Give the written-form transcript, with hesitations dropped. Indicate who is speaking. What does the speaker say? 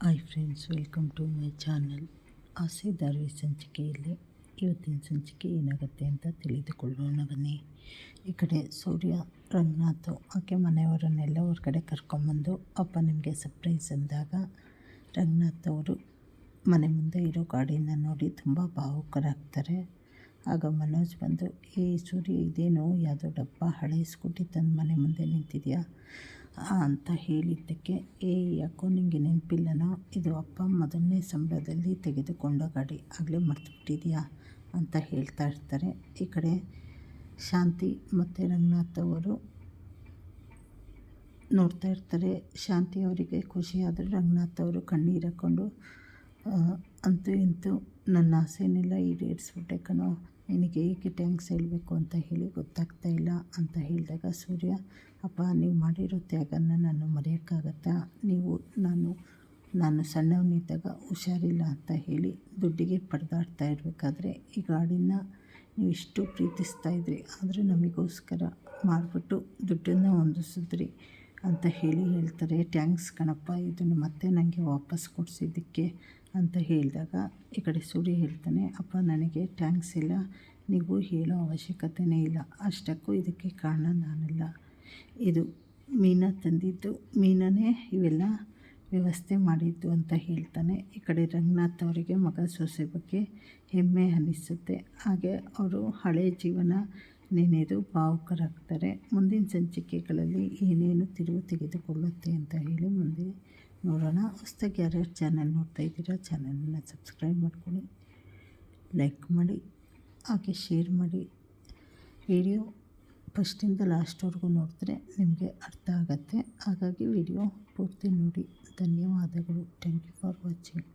Speaker 1: Hi friends, welcome to my channel. ಆಸೆ ದಾರಿ ಸಂಚಿಕೆಯಲ್ಲಿ ಇವತ್ತಿನ ಸಂಚಿಕೆ ಏನಾಗುತ್ತೆ ಅಂತ ತಿಳಿದುಕೊಳ್ಳೋಣ ಬನ್ನಿ. ಈ ಕಡೆ ಸೂರ್ಯ ರಂಗನಾಥ್ ಆಕೆ ಮನೆಯವರನ್ನೆಲ್ಲ ಹೊರಗಡೆ ಕರ್ಕೊಂಬಂದು ಅಪ್ಪ ನಿಮಗೆ ಸರ್ಪ್ರೈಸ್ ಅಂದಾಗ ರಂಗನಾಥ್ ಅವರು ಮನೆ ಮುಂದೆ ಇರೋ ಗಾಡಿನ ನೋಡಿ ತುಂಬ ಭಾವುಕರಾಗ್ತಾರೆ. ಆಗ ಮನೋಜ್ ಬಂದು, ಸೂರ್ಯ ಇದೇನೋ ಯಾವುದೋ ಡಬ್ಬ ಹಳೆ ಸ್ಕೂಟಿ ತಂದು ಮನೆ ಮುಂದೆ ನಿಂತಿದೆಯಾ ಅಂತ ಹೇಳಿದ್ದಕ್ಕೆ, ಯಾಕೋ ನಿಮಗೆ ನೆನಪಿಲ್ಲನೋ, ಇದು ಅಪ್ಪ ಮೊದಲನೇ ಸಂಬಳದಲ್ಲಿ ತೆಗೆದುಕೊಂಡ ಗಾಡಿ, ಆಗಲೇ ಮರ್ತುಬಿಟ್ಟಿದೆಯಾ ಅಂತ ಹೇಳ್ತಾ ಇರ್ತಾರೆ. ಈ ಕಡೆ ಶಾಂತಿ ಮತ್ತು ರಂಗನಾಥ್ ಅವರು ನೋಡ್ತಾ ಇರ್ತಾರೆ. ಶಾಂತಿ ಅವರಿಗೆ ಖುಷಿಯಾದರೆ ರಂಗನಾಥ್ ಅವರು ಕಣ್ಣೀರು ಹಾಕ್ಕೊಂಡು, ಅಂತೂ ಇಂತೂ ನನ್ನ ಆಸೆನೆಲ್ಲ ಈಡೇರಿಸ್ಬಿಟ್ಟೆ ಕಣೋ, ನಿನಗೆ ಏಕೆ ಥ್ಯಾಂಕ್ಸ್ ಹೇಳಬೇಕು ಅಂತ ಹೇಳಿ ಗೊತ್ತಾಗ್ತಾ ಇಲ್ಲ ಅಂತ ಹೇಳಿದಾಗ ಸೂರ್ಯ, ಅಪ್ಪ ನೀವು ಮಾಡಿರೋ ತ್ಯಾಗನ ನಾನು ಮರೆಯೋಕ್ಕಾಗತ್ತಾ? ನಾನು ಸಣ್ಣವನಿದ್ದಾಗ ಹುಷಾರಿಲ್ಲ ಅಂತ ಹೇಳಿ ದುಡ್ಡಿಗೆ ಪರದಾಡ್ತಾ ಇರಬೇಕಾದ್ರೆ ಈ ಗಾಡಿನ ನೀವು ಇಷ್ಟು ಪ್ರೀತಿಸ್ತಾ ಇದ್ರಿ, ಆದರೆ ನಮಗೋಸ್ಕರ ಮಾಡಿಬಿಟ್ಟು ದುಡ್ಡನ್ನು ಹೊಂದಿಸಿದ್ರಿ ಅಂತ ಹೇಳ್ತಾರೆ. ಥ್ಯಾಂಕ್ಸ್ ಕಣಪ್ಪ, ಇದನ್ನು ಮತ್ತೆ ನನಗೆ ವಾಪಸ್ ಕೊಡಿಸಿದ್ದಕ್ಕೆ ಅಂತ ಹೇಳಿದಾಗ ಈ ಕಡೆ ಸೂರ್ಯ ಹೇಳ್ತಾನೆ, ಅಪ್ಪ ನನಗೆ ಥ್ಯಾಂಕ್ಸ್ ಇಲ್ಲ, ನೀವು ಹೇಳೋ ಅವಶ್ಯಕತೆಯೇ ಇಲ್ಲ, ಅಷ್ಟಕ್ಕೂ ಇದಕ್ಕೆ ಕಾರಣ ನಾನಲ್ಲ, ಇದು ಮೀನಾ ತಂದಿದ್ದು, ಮೀನಾನೇ ಇವೆಲ್ಲ ವ್ಯವಸ್ಥೆ ಮಾಡಿದ್ದು ಅಂತ ಹೇಳ್ತಾನೆ. ಈ ಕಡೆ ರಂಗನಾಥ್ ಅವರಿಗೆ ಮಗ ಸೊಸೆ ಬಗ್ಗೆ ಹೆಮ್ಮೆ ಅನ್ನಿಸುತ್ತೆ. ಹಾಗೆ ಅವರು ಹಳೆ ಜೀವನ ನೆನೆದು ಭಾವುಕರಾಗ್ತಾರೆ. ಮುಂದಿನ ಸಂಚಿಕೆಗಳಲ್ಲಿ ಏನೇನು ತಿರುವು ತೆಗೆದುಕೊಳ್ಳುತ್ತೆ ಅಂತ ಹೇಳಿ ಮುಂದೆ ನೋಡೋಣ. ಹೊಸದಾಗಿ ಯಾರ್ಯಾರು ಚಾನಲ್ ನೋಡ್ತಾ ಇದ್ದೀರಾ ಚಾನಲನ್ನು ಸಬ್ಸ್ಕ್ರೈಬ್ ಮಾಡ್ಕೊಳ್ಳಿ, ಲೈಕ್ ಮಾಡಿ, ಹಾಗೆ ಶೇರ್ ಮಾಡಿ. ವಿಡಿಯೋ ಫಸ್ಟಿಂದ ಲಾಸ್ಟ್ವರೆಗೂ ನೋಡಿದ್ರೆ ನಿಮಗೆ ಅರ್ಥ ಆಗುತ್ತೆ. ಹಾಗಾಗಿ ವಿಡಿಯೋ ಪೂರ್ತಿ ನೋಡಿ. ಧನ್ಯವಾದಗಳು. Thank you for watching.